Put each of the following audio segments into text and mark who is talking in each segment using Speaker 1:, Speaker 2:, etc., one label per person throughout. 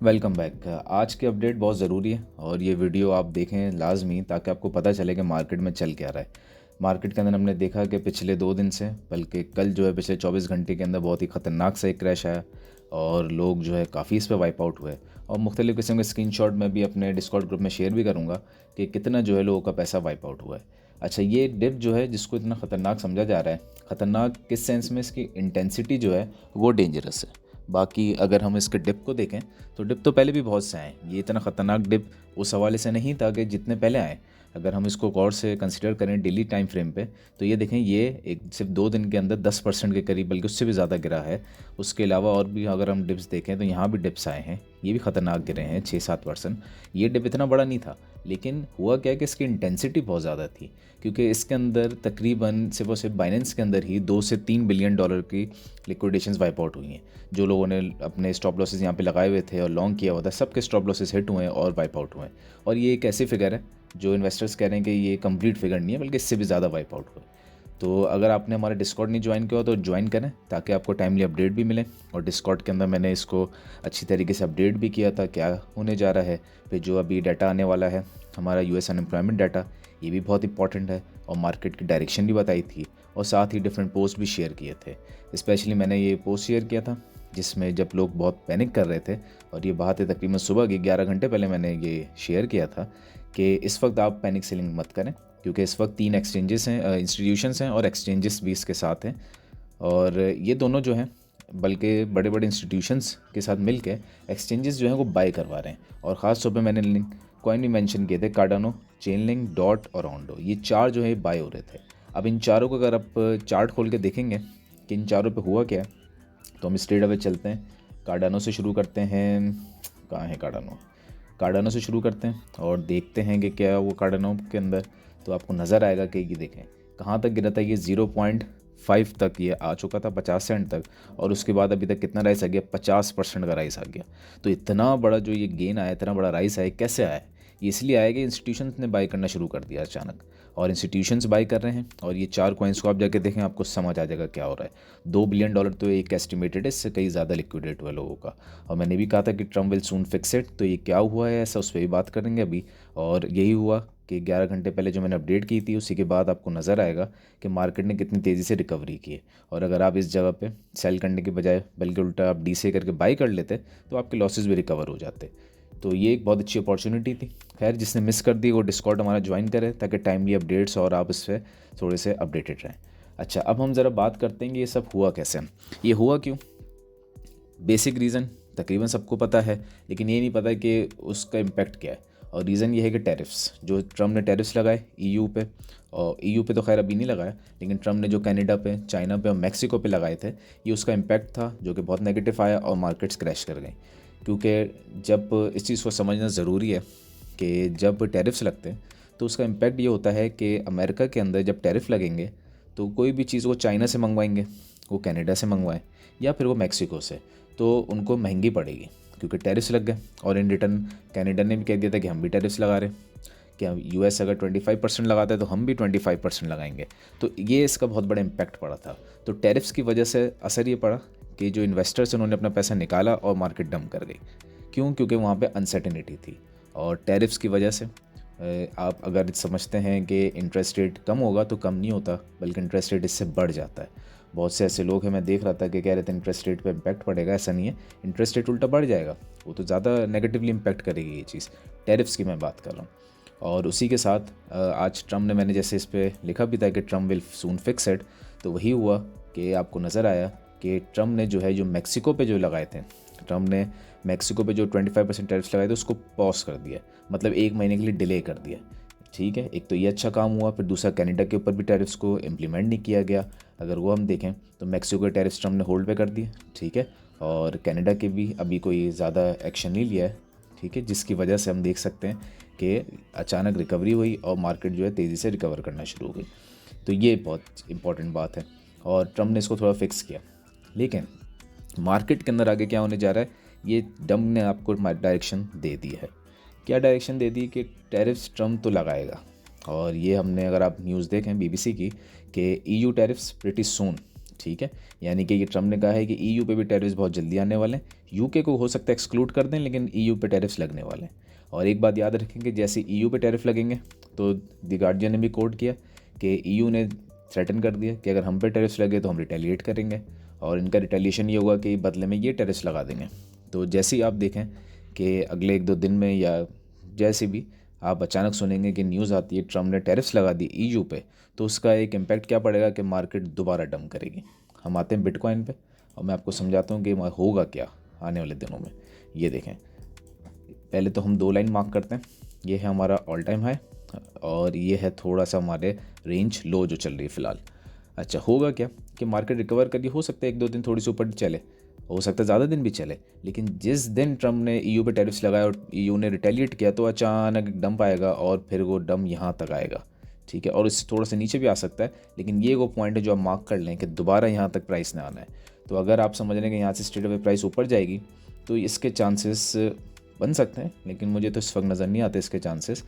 Speaker 1: Welcome back. आज की update बहुत ज़रूरी है और ये वीडियो आप देखें लाजमी, ताकि आपको पता चले कि मार्केट में चल क्या रहा है। मार्केट के अंदर हमने देखा कि पिछले 2 दिन से, बल्कि कल जो है पिछले 24 घंटे के अंदर बहुत ही ख़तरनाक सा एक क्रैश आया और लोग जो है काफ़ी इस पर वाइप आउट हुए। और मुख्तलिफ़ किस्म के स्क्रीनशॉट मैं भी अपने डिस्कॉर्ड ग्रुप में शेयर भी करूँगा कि कितना जो है लोगों का पैसा वाइप आउट हुआ है। अच्छा, ये डिप जो है जिसको इतना ख़तरनाक समझा जा रहा है, ख़तरनाक किस सेंस में, इसकी इंटेंसिटी जो है वो डेंजरस है। बाकी अगर हम इसके डिप को देखें तो डिप तो पहले भी बहुत से आए, ये इतना ख़तरनाक डिप उस हवाले से नहीं था कि जितने पहले आए। अगर हम इसको गौर से कंसिडर करें डेली टाइम फ्रेम पे, तो ये देखें ये एक सिर्फ 2 दिन के अंदर 10% के करीब, बल्कि उससे भी ज़्यादा गिरा है। उसके अलावा और भी अगर हम डिप्स देखें तो यहाँ भी डिप्स आए हैं, ये भी ख़तरनाक गिरे हैं 6-7%। ये डिप इतना बड़ा नहीं था, लेकिन हुआ क्या कि इसकी इंटेंसिटी बहुत ज़्यादा थी, क्योंकि इसके अंदर तकरीबन सिर्फ और सिर्फ बाइनेंस के अंदर ही 2 से 3 बिलियन डॉलर की लिक्विडेशंस वाइप आउट हुई हैं। जो लोगों ने अपने स्टॉप लॉसेस यहाँ पे लगाए हुए थे और लॉन्ग किया हुआ था, सबके स्टॉप लॉसेस हिट हुए हैं और वाइप आउट हुए हैं। और ये एक ऐसी फिगर है जो इन्वेस्टर्स कह रहे हैं कि ये कंप्लीट फिगर नहीं है, बल्कि इससे भी ज़्यादा वाइप आउट हुए। तो अगर आपने हमारा डिस्कॉर्ड नहीं ज्वाइन किया हो तो ज्वाइन करें, ताकि आपको टाइमली अपडेट भी मिले। और डिस्कॉर्ड के अंदर मैंने इसको अच्छी तरीके से अपडेट भी किया था क्या होने जा रहा है। फिर जो अभी डाटा आने वाला है हमारा यूएस अनएम्प्लॉयमेंट डाटा, ये भी बहुत इंपॉर्टेंट है, और मार्केट की डायरेक्शन भी बताई थी, और साथ ही डिफरेंट पोस्ट भी शेयर किए थे। स्पेशली मैंने ये पोस्ट शेयर किया था जिसमें जब लोग बहुत पैनिक कर रहे थे, और ये बात है तकरीबन सुबह के 11 घंटे पहले मैंने ये शेयर किया था कि इस वक्त आप पैनिक सेलिंग मत करें, क्योंकि इस वक्त 3 एक्सचेंजेस हैं, इंस्टीट्यूशंस हैं, और एक्सचेंजेस भी इसके साथ हैं। और ये दोनों जो हैं, बल्कि बड़े बड़े इंस्टीट्यूशंस के साथ मिल के एक्सचेंजेस जो हैं वो बाय करवा रहे हैं। और ख़ास तौर पे मैंने लिंक कॉइन भी मेंशन किए थे, कार्डानो, चेनलिंक, डॉट और ऑन्डो, ये 4 जो है बाय हो रहे थे। अब इन चारों को अगर आप चार्ट खोल के देखेंगे कि इन चारों पे हुआ क्या है, तो हम स्ट्रेट अवे चलते हैं। कार्डानो से शुरू करते हैं। कहाँ है कार्डानो? कार्डानो से शुरू करते हैं और देखते हैं कि क्या वो कार्डानो के अंदर, तो आपको नज़र आएगा कि ये देखें कहाँ तक गिरा था। ये 0.5 तक ये आ चुका था, 50 सेंट तक, और उसके बाद अभी तक कितना राइस आ गया? 50% का राइस आ गया। तो इतना बड़ा जो ये गेन आया, इतना बड़ा राइस आया, कैसे आया? ये इसलिए आया कि इंस्टीट्यूशंस ने बाय करना शुरू कर दिया अचानक, और इंस्टीट्यूशंस बाय कर रहे हैं। और ये 4 कॉइन्स को आप जाके देखें, आपको समझ आ जाएगा क्या हो रहा है। $2 बिलियन तो एक एस्टिमेटेड है, इससे कहीं ज़्यादा लिक्विडेट हुआ लोगों का। और मैंने भी कहा था कि Trump will soon fix it, तो ये क्या हुआ है ऐसा, उस पर भी बात करेंगे अभी। और यही हुआ कि 11 घंटे पहले जो मैंने अपडेट की थी, उसी के बाद आपको नज़र आएगा कि मार्केट ने कितनी तेज़ी से रिकवरी की है। और अगर आप इस जगह पे सेल करने के बजाय बल्कि उल्टा आप डी से करके बाई कर लेते, तो आपके लॉसेस भी रिकवर हो जाते। तो ये एक बहुत अच्छी अपॉर्चुनिटी थी। खैर, जिसने मिस कर दी वो डिस्कॉर्ड हमारा ज्वाइन करे, ताकि टाइमली अपडेट्स और आप इस पर थोड़े से अपडेटेड रहें। अच्छा, अब हम ज़रा बात करते हैं कि ये सब हुआ कैसे, ये हुआ क्यों। बेसिक रीज़न तकरीबन सबको पता है, लेकिन ये नहीं पता कि उसका इम्पैक्ट क्या है। और रीज़न ये है कि टैरिफ्स, जो ट्रम्प ने टैरिफ्स लगाए ईयू पे, और ईयू पे तो खैर अभी नहीं लगाया, लेकिन ट्रम्प ने जो कनाडा पे, चाइना पे और मैक्सिको पे लगाए थे, ये उसका इम्पैक्ट था जो कि बहुत नेगेटिव आया और मार्केट्स क्रैश कर गई। क्योंकि जब इस चीज़ को समझना ज़रूरी है कि जब टैरिफ्स लगते हैं तो उसका इम्पैक्ट ये होता है कि अमेरिका के अंदर जब टैरिफ लगेंगे, तो कोई भी चीज़ वो चाइना से मंगवाएंगे, वो कनाडा से मंगवाएं या फिर वो मैक्सिको से, तो उनको महंगी पड़ेगी, क्योंकि टैरिफ्स लग गए। और इन रिटर्न कनाडा ने भी कह दिया था कि हम भी टैरिफ्स लगा रहे हैं, कि हम यूएस अगर 25% लगाता है तो हम भी 25% लगाएंगे। तो ये इसका बहुत बड़ा इम्पैक्ट पड़ा था। तो टैरिफ्स की वजह से असर ये पड़ा कि जो इन्वेस्टर्स उन्होंने अपना पैसा निकाला और मार्केट डंप कर गई। क्यों? क्योंकि वहाँ पे अनसर्टेनिटी थी। और टैरिफ्स की वजह से आप अगर समझते हैं कि इंटरेस्ट रेट कम होगा, तो कम नहीं होता, बल्कि इंटरेस्ट रेट इससे बढ़ जाता है। बहुत से ऐसे लोग हैं, मैं देख रहा था, कि कह रहे थे इंटरेस्ट रेट पे इम्पैक्ट पड़ेगा। ऐसा नहीं है, इंटरेस्ट रेट उल्टा बढ़ जाएगा, वो तो ज़्यादा नेगेटिवली इम्पैक्ट करेगी ये चीज़। टैरिफ्स की मैं बात कर रहा हूँ। और उसी के साथ आज ट्रम्प ने, मैंने जैसे इस पर लिखा भी था कि Trump will soon fix it, तो वही हुआ कि आपको नज़र आया कि ट्रम्प ने जो है, जो मैक्सिको पे जो लगाए थे, ट्रम्प ने मैक्सिको पे जो 25% टैरिफ्स लगाए थे उसको पॉज कर दिया, मतलब 1 महीने के लिए डिले कर दिया। ठीक है, एक तो ये अच्छा काम हुआ। फिर दूसरा, कनाडा के ऊपर भी टैरिफ्स को इम्प्लीमेंट नहीं किया गया। अगर वो हम देखें तो मैक्सिको के टैरिफ्स ट्रम्प ने होल्ड पे कर दिए, ठीक है, और कनाडा के भी अभी कोई ज़्यादा एक्शन नहीं लिया है, ठीक है, जिसकी वजह से हम देख सकते हैं कि अचानक रिकवरी हुई और मार्केट जो है तेज़ी से रिकवर करना शुरू हो गई। तो ये बहुत इंपॉर्टेंट बात है, और ट्रम्प ने इसको थोड़ा फिक्स किया। लेकिन मार्केट के अंदर आगे क्या होने जा रहा है, ये ट्रम्प ने आपको डायरेक्शन दे दी है। क्या डायरेक्शन दे दी? कि टैरिफ्स ट्रम्प तो लगाएगा। और ये हमने, अगर आप न्यूज़ देखें बीबीसी की, कि ईयू टैरिफ्स प्रिटी सून, ठीक है, यानी कि ये ट्रम्प ने कहा है कि ईयू पे भी टैरिफ्स बहुत जल्दी आने वाले हैं। यूके को हो सकता है एक्सक्लूड कर दें, लेकिन ईयू पे टैरिफ्स लगने वाले हैं। और एक बात याद रखेंगे, जैसे ईयू पे टैरिफ लगेंगे तो द गार्जियन ने भी कोट किया कि ईयू ने थ्रेटन कर दिया कि अगर हम पे टैरिफ्स लगे तो हम रिटेलिएट करेंगे, और इनका रिटेलिएशन ये होगा कि बदले में ये टैरिफ्स लगा देंगे। तो जैसे ही आप देखें कि अगले 1-2 दिन में या जैसे भी आप अचानक सुनेंगे कि न्यूज़ आती है ट्रम्प ने टैरिफ्स लगा दी ईयू पे, तो उसका एक इम्पैक्ट क्या पड़ेगा कि मार्केट दोबारा डंप करेगी। हम आते हैं बिटकॉइन पे, और मैं आपको समझाता हूँ कि होगा क्या आने वाले दिनों में। ये देखें, पहले तो हम 2 लाइन मार्क करते हैं। ये है हमारा ऑल टाइम हाई, और ये है थोड़ा सा हमारे रेंज लो जो चल रही है फ़िलहाल। अच्छा, होगा क्या कि मार्केट रिकवर करके हो सकता है 1-2 दिन थोड़ी सी ऊपर चले, हो सकता है ज़्यादा दिन भी चले, लेकिन जिस दिन ट्रम्प ने ईयू पे टैरिफ्स लगाया और ईयू ने रिटेलिएट किया तो अचानक डंप आएगा, और फिर वो डंप यहाँ तक आएगा। ठीक है, और इससे थोड़ा सा नीचे भी आ सकता है, लेकिन ये वो पॉइंट है जो आप मार्क कर लें कि दोबारा यहाँ तक प्राइस ने आना है। तो अगर आप समझ रहे हैं कि यहाँ से स्ट्रेट अवे प्राइस ऊपर जाएगी तो इसके चांसेस बन सकते हैं, लेकिन मुझे तो इस वक्त नज़र नहीं आते इसके चांसेस।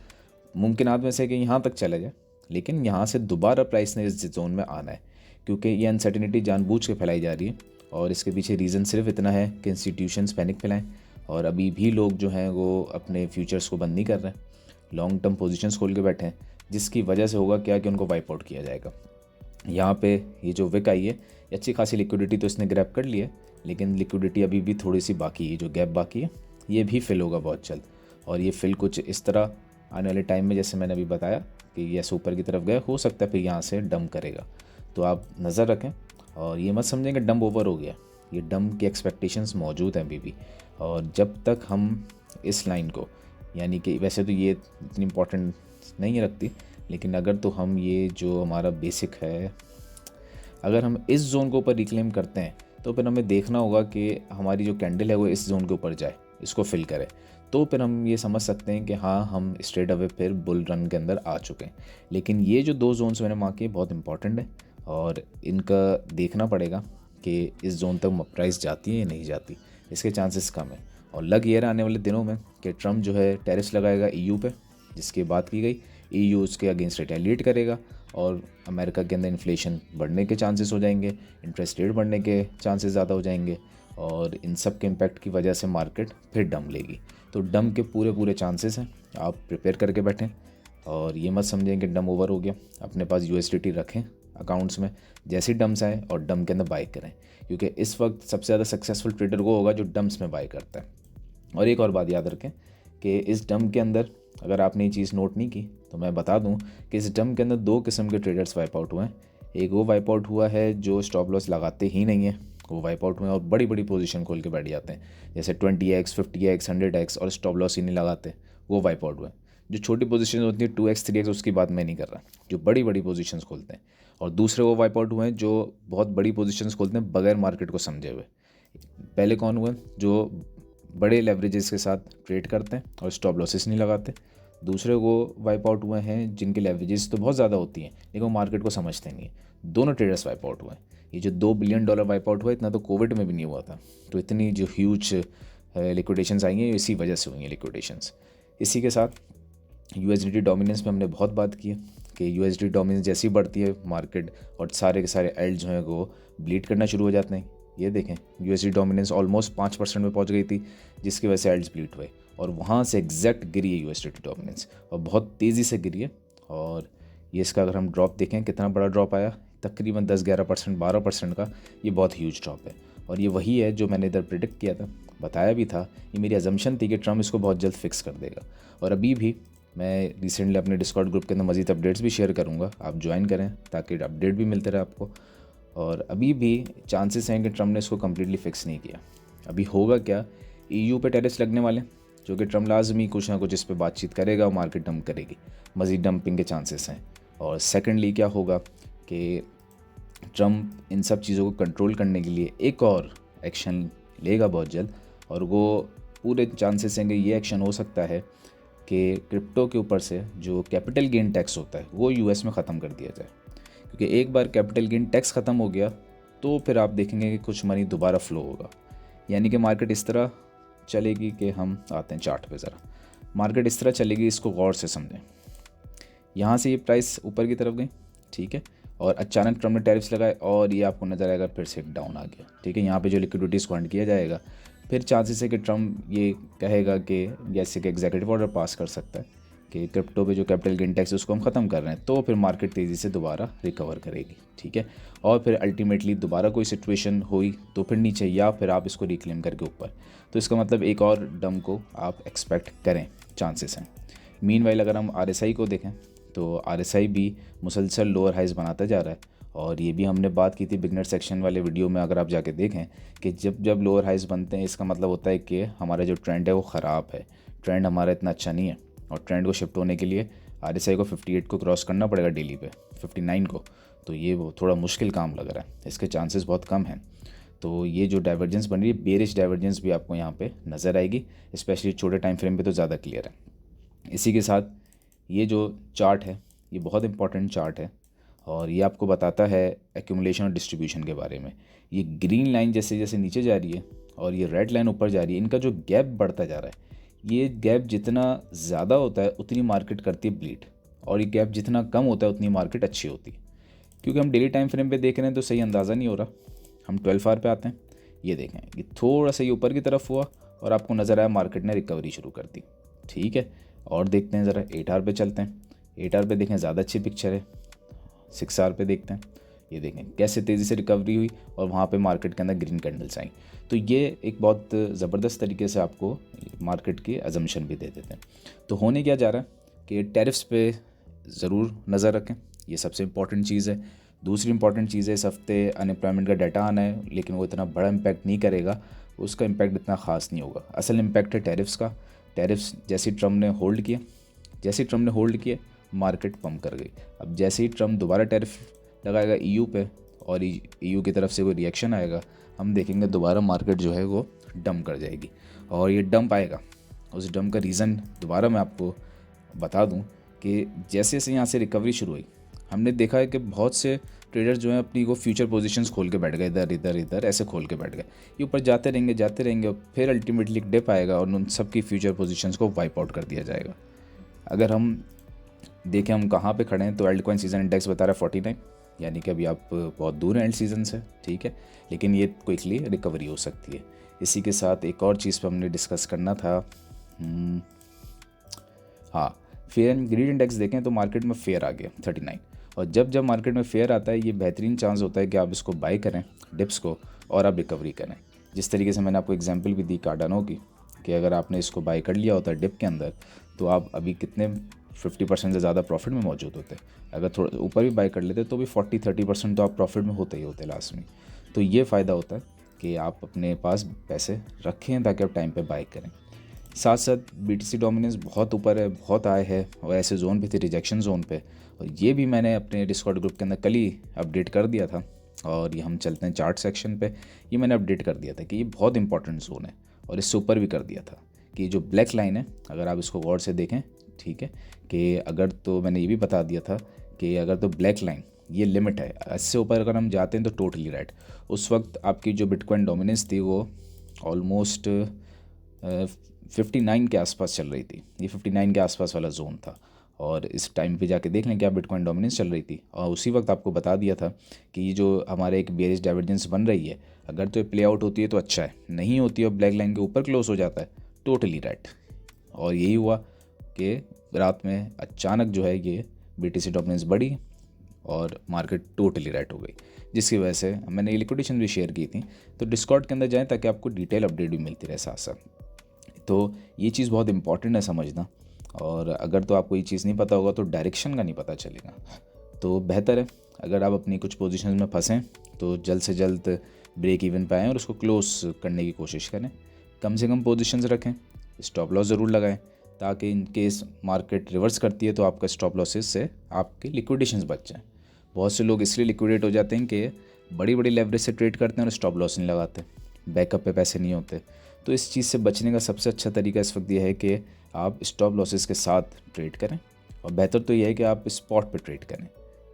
Speaker 1: मुमकिनात में से कि यहाँ तक चला जाए, लेकिन यहाँ से दोबारा प्राइस ने इस जोन में आना है, क्योंकि ये अनसर्टिनिटी जानबूझ के फैलाई जा रही है। और इसके पीछे रीज़न सिर्फ इतना है कि इंस्टीट्यूशंस पैनिक फैलाएं, और अभी भी लोग जो हैं वो अपने फ्यूचर्स को बंद नहीं कर रहे हैं, लॉन्ग टर्म पोजीशंस खोल के बैठे हैं, जिसकी वजह से होगा क्या कि उनको वाइप आउट किया जाएगा। यहाँ पे ये जो विक आई है, ये अच्छी खासी लिक्विडिटी तो इसने ग्रैब कर ली है, लेकिन लिक्विडिटी अभी भी थोड़ी सी बाकी है, जो गैप बाकी है ये भी फिल होगा बहुत जल्द। और ये फिल कुछ इस तरह आने वाले टाइम में, जैसे मैंने अभी बताया कि ये ऊपर की तरफ गया, हो सकता है फिर यहाँ से डंप करेगा। तो आप नज़र रखें, और ये मत समझें कि डंप ओवर हो गया। ये डंप की एक्सपेक्टेशंस मौजूद हैं अभी भी, और जब तक हम इस लाइन को, यानी कि वैसे तो ये इतनी इम्पोर्टेंट नहीं रखती, लेकिन अगर तो हम ये जो हमारा बेसिक है, अगर हम इस जोन को ऊपर रिक्लेम करते हैं तो फिर हमें देखना होगा कि हमारी जो कैंडल है वो इस जोन के ऊपर जाए, इसको फिल करे, तो फिर हम ये समझ सकते हैं कि हाँ, हम स्ट्रेट अवे फिर बुल रन के अंदर आ चुके हैं। लेकिन ये जो 2 जोन्स मैंने मार्क किए बहुत इंपॉर्टेंट है, और इनका देखना पड़ेगा कि इस जोन तक प्राइस जाती है या नहीं जाती। इसके चांसेस कम है, और लग ये रहा आने वाले दिनों में कि ट्रम्प जो है टैरिफ्स लगाएगा ईयू पे, जिसकी बात की गई, ईयू उसके अगेंस्ट रिटेलिएट करेगा, और अमेरिका के अंदर इन्फ्लेशन बढ़ने के चांसेस हो जाएंगे, इंटरेस्ट रेट बढ़ने के चांसेस ज़्यादा हो जाएंगे, और इन सब के इम्पैक्ट की वजह से मार्केट फिर डंप लेगी। तो डंप के पूरे चांसेस हैं, आप प्रिपेयर करके बैठें, और ये मत समझें कि डंप ओवर हो गया। अपने पास यूएसडीटी रखें अकाउंट्स में, जैसे डंप्स आए और डंप के अंदर बाई करें, क्योंकि इस वक्त सबसे ज़्यादा सक्सेसफुल ट्रेडर वो होगा जो डंप्स में बाई करता है। और एक और बात याद रखें कि इस डंप के अंदर, अगर आपने ये चीज़ नोट नहीं की तो मैं बता दूं कि इस डंप के अंदर 2 किस्म के ट्रेडर्स वाइप आउट हुए हैं। एक वो वाइप आउट हुआ है जो स्टॉप लॉस लगाते ही नहीं है, वो वाइप आउट हुए हैं और बड़ी बड़ी पोजीशन खोल के बैठ जाते हैं, जैसे 20x 50x 100x, और स्टॉप लॉस ही नहीं लगाते, वो वाइप आउट हुए हैं। जो छोटी पोजीशन होती है 2x 3x, उसकी बात मैं नहीं कर रहा, जो बड़ी बड़ी पोजीशन खोलते हैं। और दूसरे वो वाइप आउट हुए हैं जो बहुत बड़ी पोजीशन खोलते हैं बगैर मार्केट को समझे हुए। पहले कौन हुए? जो बड़े लेवरेजेस के साथ ट्रेड करते हैं और स्टॉप लॉसेस नहीं लगाते। दूसरे वो वाइप आउट हुए हैं जिनकी लेवरेजेस तो बहुत ज़्यादा होती हैं, लेकिन वो मार्केट को समझते नहीं हैं। दोनों ट्रेडर्स वाइप आउट हुए हैं। ये जो $2 बिलियन वाइप आउट हुआ, इतना तो कोविड में भी नहीं हुआ था। तो इतनी जो ह्यूज लिक्विडेशंस आई हैं, इसी वजह से हुई हैं लिक्विडेशंस। इसी के साथ यूएसडी डोमिनेंस पे हमने बहुत बात की है कि यूएसडी डोमिनेंस जैसी बढ़ती है मार्केट, और सारे के सारे एल्ड जो हैं वो ब्लीड करना शुरू हो जाते हैं। ये देखें, यूएसडी डोमिनेंस ऑलमोस्ट 5% में पहुंच गई थी, जिसकी वजह से एल्ड्स ब्लीड हुए, और वहाँ से एग्जैक्ट गिरी है यूएसडी डोमिनेंस, और बहुत तेज़ी से गिरी है। और ये इसका अगर हम ड्रॉप देखें, कितना बड़ा ड्रॉप आया, तकरीबन 10-11%, 12% का, ये बहुत ह्यूज ड्रॉप है। और ये वही है जो मैंने इधर प्रिडिक्ट किया था, बताया भी था। ये मेरी अजम्पशन थी कि ट्रम्प इसको बहुत जल्द फिक्स कर देगा। और अभी भी मैं रिसेंटली अपने डिस्कॉर्ड ग्रुप के अंदर मज़ीद अपडेट्स भी शेयर करूँगा, आप ज्वाइन करें ताकि अपडेट भी मिलते रहे आपको। और अभी भी चांसेस हैं कि ट्रम्प ने इसको कम्प्लीटली फिक्स नहीं किया। अभी होगा क्या, ईयू पे टैरिफ्स लगने वाले, जो कि ट्रम्प लाजमी कुछ ना कुछ इस पर बातचीत करेगा और मार्केट डंप करेगी, मज़ीद डंपिंग के चांसेस हैं। और सेकेंडली क्या होगा कि ट्रम्प इन सब चीज़ों को कंट्रोल करने के लिए एक और एक्शन लेगा बहुत जल्द, और वो पूरे चांसेस हैं कि ये एक्शन हो सकता है कि क्रिप्टो के ऊपर से जो कैपिटल गेन टैक्स होता है वो यूएस में ख़त्म कर दिया जाए। क्योंकि एक बार कैपिटल गेन टैक्स ख़त्म हो गया तो फिर आप देखेंगे कि कुछ मनी दोबारा फ्लो होगा, यानी कि मार्केट इस तरह चलेगी कि हम आते हैं चार्ट पे ज़रा, मार्केट इस तरह चलेगी, इसको गौर से समझें। यहाँ से ये प्राइस ऊपर की तरफ गई, ठीक है, और अचानक ट्रम्प ने टैरिफ्स लगाए और ये आपको नज़र आएगा फिर से एक डाउन आ गया, ठीक है। यहाँ पे जो लिक्विडिटीज़ को हंट किया जाएगा, फिर चांसेस है कि ट्रम्प ये कहेगा कि जैसे कि एग्जीक्यूटिव ऑर्डर पास कर सकता है कि क्रिप्टो पे जो कैपिटल गेन टैक्स है उसको हम ख़त्म कर रहे हैं, तो फिर मार्केट तेज़ी से दोबारा रिकवर करेगी, ठीक है। और फिर अल्टीमेटली दोबारा कोई सिचुएशन हुई तो फिर नीचे, या फिर आप इसको रिक्लेम करके ऊपर, तो इसका मतलब एक और डंप को आप एक्सपेक्ट करें, चांसेस हैं। मीनवाइल अगर हम RSI को देखें तो RSI भी मुसलसल लोअर हाइज बनाता जा रहा है, और ये भी हमने बात की थी बिगनर सेक्शन वाले वीडियो में, अगर आप जाके देखें कि जब जब लोअर हाइज बनते हैं इसका मतलब होता है कि हमारा जो ट्रेंड है वो ख़राब है, ट्रेंड हमारा इतना अच्छा नहीं है, और ट्रेंड को शिफ्ट होने के लिए RSI को 58 को क्रॉस करना पड़ेगा डेली पे, 59 को, तो ये वो थोड़ा मुश्किल काम लग रहा है, इसके चांसेस बहुत कम हैं। तो ये जो डाइवर्जेंस बन रही है, बेरिश डाइवर्जेंस भी आपको यहाँ पे नज़र आएगी, स्पेशली छोटे टाइम फ्रेम पे तो ज़्यादा क्लियर है। इसी के साथ ये जो चार्ट है ये बहुत इंपॉर्टेंट चार्ट है, और ये आपको बताता है एक्यूमुलेशन और डिस्ट्रीब्यूशन के बारे में। ये ग्रीन लाइन जैसे जैसे नीचे जा रही है और ये रेड लाइन ऊपर जा रही है, इनका जो गैप बढ़ता जा रहा है, ये गैप जितना ज़्यादा होता है उतनी मार्केट करती है ब्लीड, और ये गैप जितना कम होता है उतनी मार्केट अच्छी होती है। क्योंकि हम डेली टाइम फ्रेम पे देख रहे हैं तो सही अंदाज़ा नहीं हो रहा। हम 12 आवर पे आते हैं, ये देखें ये थोड़ा सा ये ऊपर की तरफ हुआ और आपको नज़र आया मार्केट ने रिकवरी शुरू कर दी, ठीक है। और देखते हैं ज़रा 8 आवर पे चलते हैं, 8 आवर पे देखें ज़्यादा अच्छी पिक्चर है। 6 आवर पे देखते हैं, ये देखें कैसे तेज़ी से रिकवरी हुई और वहाँ पे मार्केट के अंदर ग्रीन कैंडल्स आई। तो ये एक बहुत ज़बरदस्त तरीके से आपको मार्केट की अजम्पशन भी दे देते हैं। तो होने क्या जा रहा है कि टैरिफ्स पे ज़रूर नज़र रखें, ये सबसे इम्पॉर्टेंट चीज़ है। दूसरी इंपॉर्टेंट चीज़ है, इस हफ्ते अनएम्प्लॉयमेंट का डाटा आना है, लेकिन वो इतना बड़ा इम्पैक्ट नहीं करेगा, उसका इम्पैक्ट इतना ख़ास नहीं होगा। असल इम्पैक्ट है टैरिफ्स का। टैरिफ्स जैसे ट्रम्प ने होल्ड किए, जैसे ट्रम्प ने होल्ड किए मार्केट पम्प कर गई। अब जैसे ही ट्रम्प दोबारा टैरिफ लगाएगा EU पे और EU की तरफ से कोई रिएक्शन आएगा, हम देखेंगे दोबारा मार्केट जो है वो डंप कर जाएगी। और ये डंप आएगा, उस डंप का रीज़न दोबारा मैं आपको बता दूं कि जैसे जैसे यहाँ से रिकवरी शुरू हुई, हमने देखा है कि बहुत से ट्रेडर जो हैं अपनी वो फ्यूचर पोजीशंस खोल के बैठ गए, इधर इधर इधर ऐसे खोल के बैठ गए। ये ऊपर जाते रहेंगे और फिर अल्टीमेटली एक डिप आएगा और उन सब की फ्यूचर पोजीशंस को वाइप आउट कर दिया जाएगा। अगर हम देखें हम कहाँ पे खड़े हैं तो एल्ड कॉइन सीजन इंडेक्स बता रहा है 49, यानी कि अभी आप बहुत दूर हैं एल्ड सीजन से, ठीक है, लेकिन ये क्विकली रिकवरी हो सकती है। इसी के साथ एक और चीज़ पर हमने डिस्कस करना था, हाँ, फेयर एंड ग्रीड इंडेक्स देखें तो मार्केट में फेयर आ गया 39, और जब जब मार्केट में फेयर आता है ये बेहतरीन चांस होता है कि आप इसको बाई करें डिप्स को और आप रिकवरी करें। जिस तरीके से मैंने आपको एग्जांपल भी दी कार्डानो की, कि अगर आपने इसको बाई कर लिया होता डिप के अंदर तो आप अभी कितने 50% से ज़्यादा प्रॉफिट में मौजूद होते। अगर थोड़ा ऊपर भी बाई कर लेते तो भी 40-30% तो आप प्रॉफिट में होते ही होते लास्ट में। तो ये फ़ायदा होता है कि आप अपने पास पैसे रखें ताकि आप टाइम पे बाई करें। साथ साथ BTC डोमिनेंस बहुत ऊपर है, बहुत हाई है, और ऐसे जोन पे थे रिजेक्शन जोन पे, और ये भी मैंने अपने डिस्कॉर्ड ग्रुप के अंदर कल ही अपडेट कर दिया था। और ये हम चलते हैं चार्ट सेक्शन पे, ये मैंने अपडेट कर दिया था कि ये बहुत इंपॉर्टेंट जोन है, और इससे ऊपर भी कर दिया था कि जो ब्लैक लाइन है अगर आप इसको गौर से देखें, ठीक है, कि अगर तो मैंने ये भी बता दिया था कि अगर तो ब्लैक लाइन ये लिमिट है, इससे ऊपर अगर हम जाते हैं तो टोटली राइट। उस वक्त आपकी जो बिटकॉइन डोमिनेंस थी वो ऑलमोस्ट 59 के आसपास चल रही थी, ये 59 के आसपास वाला जोन था। और इस टाइम पे जाके देख लें क्या बिटकॉइन डोमिनेंस चल रही थी, और उसी वक्त आपको बता दिया था कि ये जो हमारे एक बेरिश डाइवर्जेंस बन रही है, अगर तो ये प्ले आउट होती है तो अच्छा है, नहीं होती है और ब्लैक लाइन के ऊपर क्लोज हो जाता है, टोटली राइट। और यही हुआ कि रात में अचानक जो है ये BTC डोमिनेंस बढ़ी और मार्केट टोटली राइट हो गई, जिसकी वजह से मैंने ये लिक्विडेशन भी शेयर की थी। तो डिस्कॉर्ड के अंदर जाएं ताकि आपको डिटेल अपडेट भी मिलती रहे साथ साथ। तो ये चीज़ बहुत इंपॉर्टेंट है समझना, और अगर तो आपको ये चीज़ नहीं पता होगा तो डायरेक्शन का नहीं पता चलेगा। तो बेहतर है अगर आप अपनी कुछ पोजीशंस में फंसें तो जल्द से जल्द ब्रेक इवन पे आएँ और उसको क्लोज करने की कोशिश करें। कम से कम पोजीशंस रखें, स्टॉप लॉस ज़रूर लगाएं ताकि इन केस मार्केट रिवर्स करती है तो आपका स्टॉप लॉसेस से आपके लिक्विडेशंस बच जाएँ। बहुत से लोग इसलिए लिक्विडेट हो जाते हैं कि बड़ी बड़ी लेवरेज से ट्रेड करते हैं और स्टॉप लॉस नहीं लगाते, बैकअप पे पैसे नहीं होते। तो इस चीज़ से बचने का सबसे अच्छा तरीका इस वक्त यह है कि आप स्टॉप लॉसेस के साथ ट्रेड करें, और बेहतर तो यह है कि आप स्पॉट पे ट्रेड करें,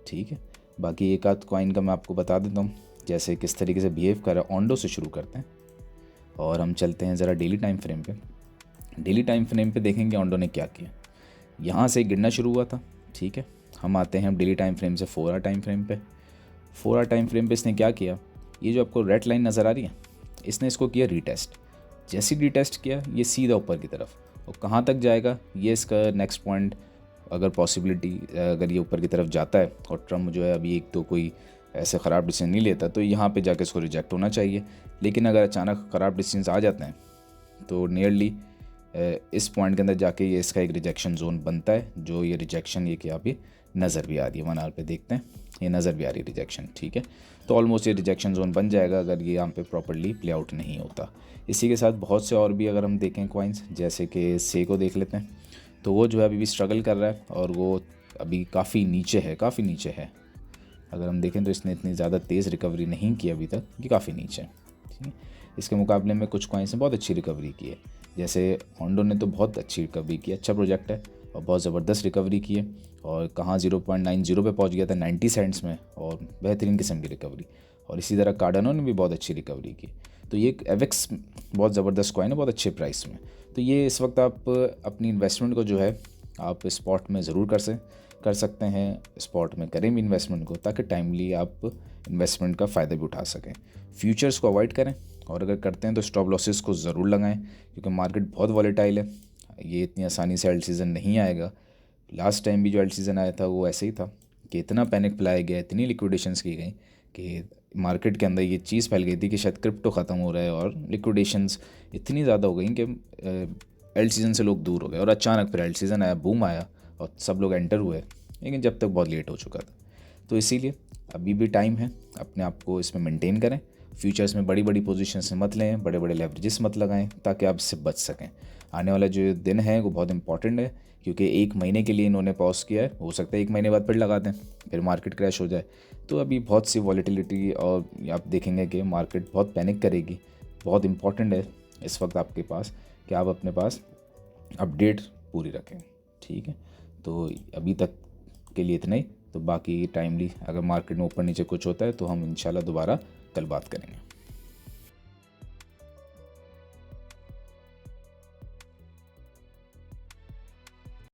Speaker 1: ठीक है। बाकी एक आध कॉइन का मैं आपको बता देता हूँ जैसे किस तरीके से बिहेव कर रहा है। ऑन्डो से शुरू करते हैं और हम चलते हैं ज़रा डेली टाइम फ्रेम पे। डेली टाइम फ्रेम पे देखेंगे ऑन्डो ने क्या किया। यहाँ से गिरना शुरू हुआ था, ठीक है। हम आते हैं डेली टाइम फ्रेम से 4 आवर टाइम फ्रेम पे। 4 आवर टाइम फ्रेम पे इसने क्या किया, ये जो आपको रेड लाइन नज़र आ रही है, इसने इसको किया रीटेस्ट। जैसे ही रीटेस्ट किया ये सीधा ऊपर की तरफ, और कहाँ तक जाएगा ये इसका नेक्स्ट पॉइंट, अगर पॉसिबिलिटी अगर ये ऊपर की तरफ जाता है और ट्रम्प जो है अभी एक तो कोई ऐसे ख़राब डिसीजन नहीं लेता तो यहाँ पे जाके इसको रिजेक्ट होना चाहिए। लेकिन अगर अचानक ख़राब डिसीजन आ जाते हैं तो नियरली इस पॉइंट के अंदर जाके ये इसका एक रिजेक्शन जोन बनता है, जो ये रिजेक्शन ये कि यहाँ पे नज़र भी आ रही है, 1 आवर पे देखते हैं, ये नज़र भी आ रही है रिजेक्शन, ठीक है। तो ऑलमोस्ट ये रिजेक्शन जोन बन जाएगा अगर ये यहाँ पे प्रॉपर्ली प्ले आउट नहीं होता। इसी के साथ बहुत से और भी अगर हम देखें कॉइन्स, जैसे कि से को देख लेते हैं, तो वो जो है अभी भी स्ट्रगल कर रहा है और वो अभी काफ़ी नीचे है। अगर हम देखें तो इसने इतनी ज़्यादा तेज़ रिकवरी नहीं की अभी तक, ये काफ़ी नीचे है, ठीक है। इसके मुकाबले में कुछ कॉइन्स ने बहुत अच्छी रिकवरी की है, जैसे होंडो ने तो बहुत अच्छी रिकवरी की, अच्छा प्रोजेक्ट है और बहुत ज़बरदस्त रिकवरी की है, और कहाँ 0.90 पे पहुंच गया था 90 सेंट्स में, और बेहतरीन किस्म की रिकवरी। और इसी तरह कार्डानो ने भी बहुत अच्छी रिकवरी की। तो ये एवेक्स बहुत ज़बरदस्त कॉइन है, बहुत अच्छे प्राइस में। तो ये इस वक्त आप अपनी इन्वेस्टमेंट को जो है आप स्पॉट में ज़रूर कर सकते हैं, स्पॉट में करें भी इन्वेस्टमेंट को, ताकि टाइमली आप इन्वेस्टमेंट का फ़ायदा भी उठा सकें। फ्यूचर्स को अवॉइड करें, और अगर करते हैं तो स्टॉप लॉसेस को ज़रूर लगाएं, क्योंकि मार्केट बहुत वॉलेटाइल है, ये इतनी आसानी से एल्ट सीज़न नहीं आएगा। लास्ट टाइम भी जो एल्ट सीज़न आया था वो ऐसे ही था कि इतना पैनिक फैलाया गया, इतनी लिक्विडेशंस की गई कि मार्केट के अंदर ये चीज़ फैल गई थी कि शायद क्रिप्टो ख़त्म हो रहा है, और लिक्विडेशंस इतनी ज़्यादा हो गई कि एल्ट सीज़न से लोग दूर हो गए, और अचानक फिर एल्ट सीज़न आया, बूम आया और सब लोग एंटर हुए, लेकिन जब तक बहुत लेट हो चुका था। तो इसीलिए अभी भी टाइम है, अपने आप को इसमें मेंटेन करें। फ्यूचर्स में बड़ी बड़ी पोजीशन से मत लें, बड़े बड़े लेवरेजेस मत लगाएं, ताकि आप इससे बच सकें। आने वाला जो दिन है वो बहुत इंपॉर्टेंट है, क्योंकि 1 महीने के लिए इन्होंने पॉज किया है, हो सकता है 1 महीने बाद फिर लगा दें, फिर मार्केट क्रैश हो जाए। तो अभी बहुत सी वॉलेटिलिटी, और आप देखेंगे कि मार्केट बहुत पैनिक करेगी। बहुत इंपॉर्टेंट है इस वक्त आपके पास कि आप अपने पास अपडेट पूरी रखें, ठीक है। तो अभी तक के लिए इतना ही, तो बाकी टाइमली अगर मार्केट में ऊपर नीचे कुछ होता है तो हम इंशाल्लाह दोबारा कल बात करेंगे।